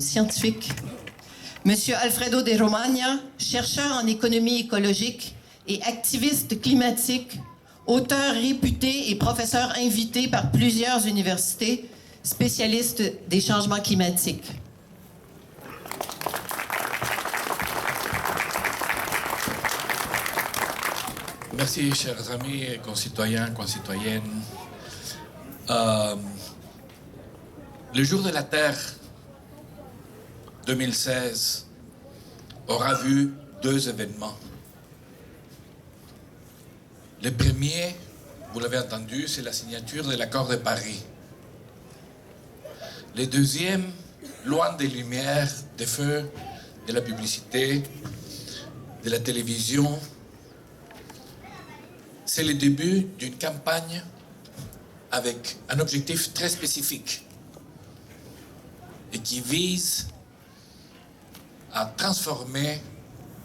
scientifique. Monsieur Alfredo de Romagna, chercheur en économie écologique et activiste climatique, auteur réputé et professeur invité par plusieurs universités, spécialiste des changements climatiques. Merci, chers amis, concitoyens, concitoyennes. Le jour de la Terre 2016 aura vu deux événements. Le premier, vous l'avez entendu, c'est la signature de l'accord de Paris. Le deuxième, loin des lumières, des feux, de la publicité, de la télévision, c'est le début d'une campagne avec un objectif très spécifique et qui vise à transformer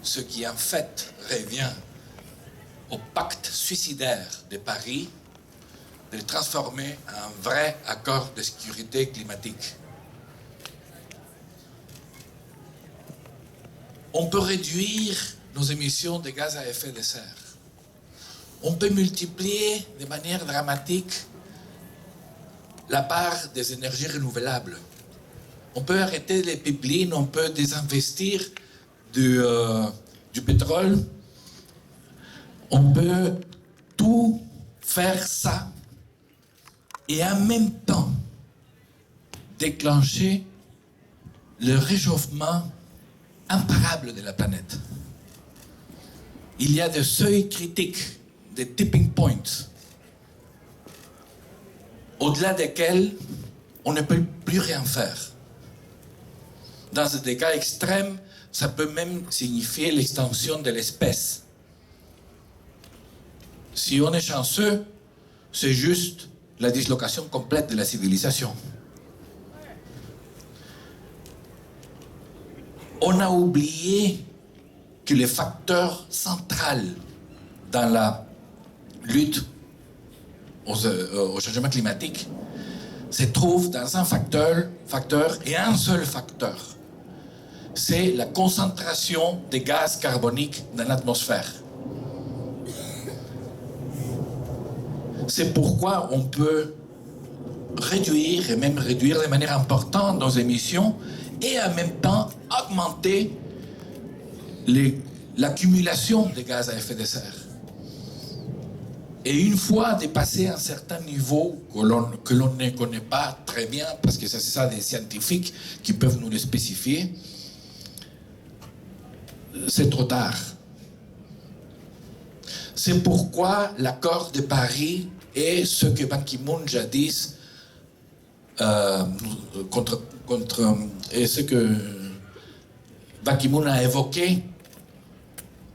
ce qui en fait revient au pacte suicidaire de Paris, de le transformer en un vrai accord de sécurité climatique. On peut réduire nos émissions de gaz à effet de serre. On peut multiplier de manière dramatique la part des énergies renouvelables. On peut arrêter les pipelines, on peut désinvestir du pétrole. On peut tout faire ça et en même temps déclencher le réchauffement imparable de la planète. Il y a des seuils critiques, des tipping points, au-delà desquels on ne peut plus rien faire. Dans des cas extrêmes, ça peut même signifier l'extinction de l'espèce. Si on est chanceux, c'est juste la dislocation complète de la civilisation. On a oublié que le facteur central dans la lutte au changement climatique se trouve dans un facteur et un seul facteur. C'est la concentration des gaz carboniques dans l'atmosphère. C'est pourquoi on peut réduire, et même réduire de manière importante nos émissions, et en même temps augmenter l'accumulation de gaz à effet de serre. Et une fois dépassé un certain niveau que l'on ne connaît pas très bien, parce que c'est ça des scientifiques qui peuvent nous le spécifier, c'est trop tard. C'est pourquoi l'accord de Paris est ce que Ban Ki-moon jadis et ce que Ban Ki-moon a évoqué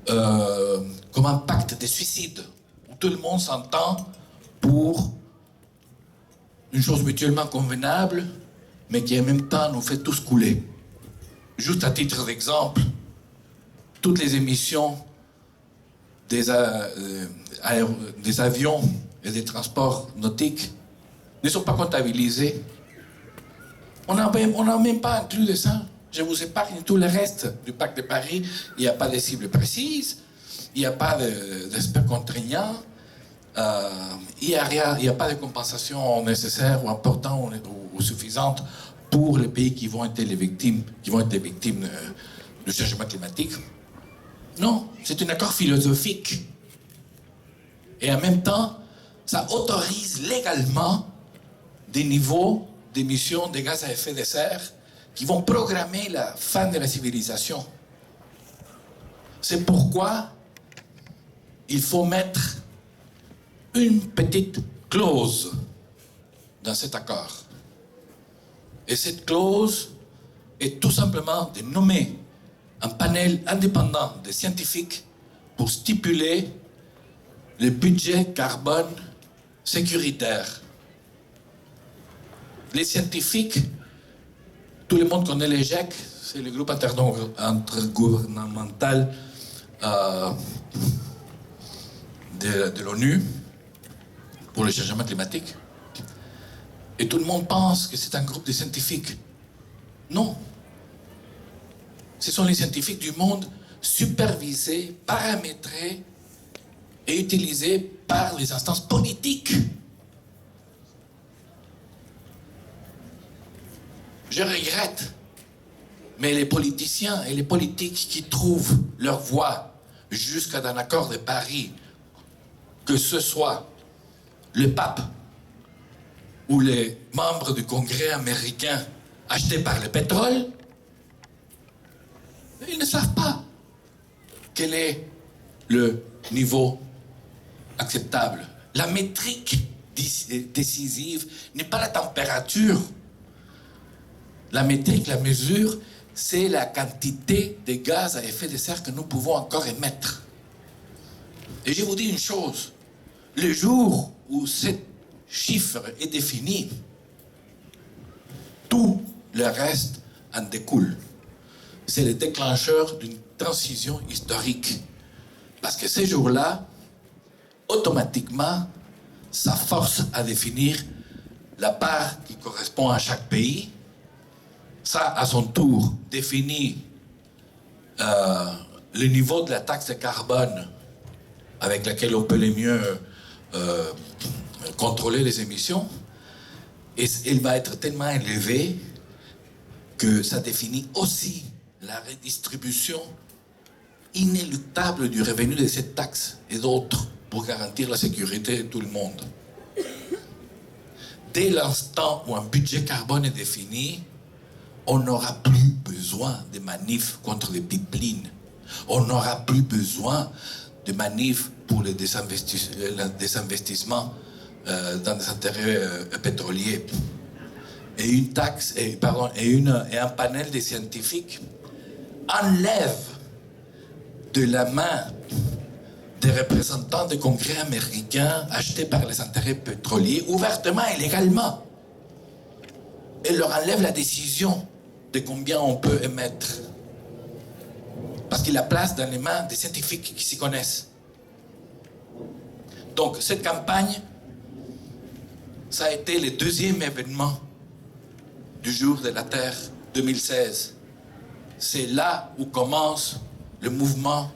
comme un pacte de suicide, où tout le monde s'entend pour une chose mutuellement convenable, mais qui en même temps nous fait tous couler. Juste à titre d'exemple, toutes les émissions des avions et des transports nautiques ne sont pas comptabilisées. On n'a même pas inclus de ça. Je vous épargne tout le reste du pacte de Paris. Il n'y a pas de cibles précises, il n'y a pas d'aspect contraignant, il n'y a pas de compensation nécessaire ou importante ou suffisante pour les pays qui vont être les victimes, du changement climatique. Non, c'est un accord philosophique. Et en même temps, ça autorise légalement des niveaux d'émissions de gaz à effet de serre qui vont programmer la fin de la civilisation. C'est pourquoi il faut mettre une petite clause dans cet accord. Et cette clause est tout simplement de nommer un panel indépendant de scientifiques pour stipuler le budget carbone sécuritaire. Les scientifiques, tout le monde connaît le GIEC, c'est le groupe intergouvernemental de l'ONU pour le changement climatique. Et tout le monde pense que c'est un groupe de scientifiques. Non, Ce sont les scientifiques du monde supervisés, paramétrés et utilisés par les instances politiques. Je regrette, mais les politiciens et les politiques qui trouvent leur voie jusqu'à un accord de Paris, que ce soit le pape ou les membres du Congrès américain achetés par le pétrole, ils ne savent pas quel est le niveau acceptable. La métrique décisive n'est pas la température. La métrique, la mesure, c'est la quantité de gaz à effet de serre que nous pouvons encore émettre. Et je vous dis une chose, le jour où ce chiffre est défini, tout le reste en découle. C'est le déclencheur d'une transition historique. Parce que ces jours-là, automatiquement, ça force à définir la part qui correspond à chaque pays. Ça, à son tour, définit le niveau de la taxe de carbone avec laquelle on peut le mieux contrôler les émissions. Et elle va être tellement élevée que ça définit aussi la redistribution inéluctable du revenu de cette taxe et d'autres pour garantir la sécurité de tout le monde. Dès l'instant où un budget carbone est défini, on n'aura plus besoin de manifs contre les pipelines. On n'aura plus besoin de manifs pour le désinvestissement dans des intérêts pétroliers. Et une taxe, et un panel de scientifiques enlève de la main des représentants du Congrès américain achetés par les intérêts pétroliers, ouvertement et légalement. Et leur enlève la décision de combien on peut émettre. Parce qu'il la place dans les mains des scientifiques qui s'y connaissent. Donc, cette campagne, ça a été le deuxième événement du jour de la Terre 2016. C'est là où commence le mouvement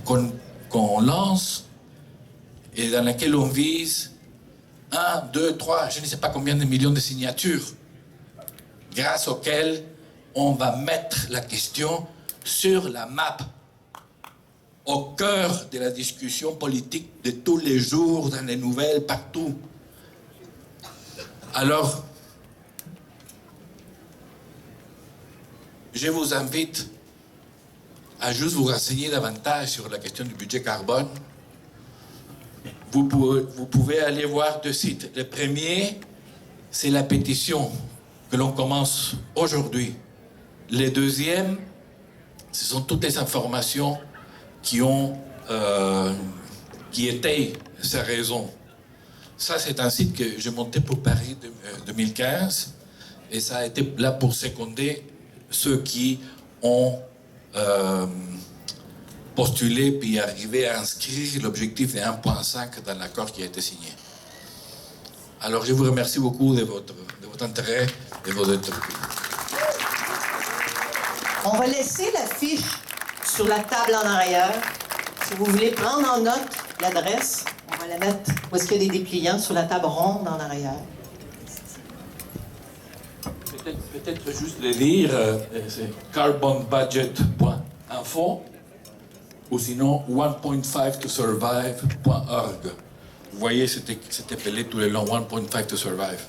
qu'on lance et dans lequel on vise 1, 2, 3, je ne sais pas combien de millions de signatures, grâce auxquelles on va mettre la question sur la map, au cœur de la discussion politique de tous les jours, dans les nouvelles, partout. Alors, je vous invite à juste vous renseigner davantage sur la question du budget carbone. Vous pouvez aller voir deux sites. Le premier, c'est la pétition que l'on commence aujourd'hui. Le deuxième, ce sont toutes les informations qui étayent ces raisons. Ça, c'est un site que j'ai monté pour Paris 2015 et ça a été là pour seconder ceux qui ont postulé puis arrivé à inscrire l'objectif de 1,5 dans l'accord qui a été signé. Alors, je vous remercie beaucoup de votre intérêt et de votre... On va laisser la fiche sur la table en arrière. Si vous voulez prendre en note l'adresse, on va la mettre où est-ce qu'il y a des dépliants sur la table ronde en arrière. Peut-être juste le lire, c'est carbonbudget.info ou sinon 1.5tosurvive.org. Vous voyez, c'était appelé tout le long 1.5 to survive.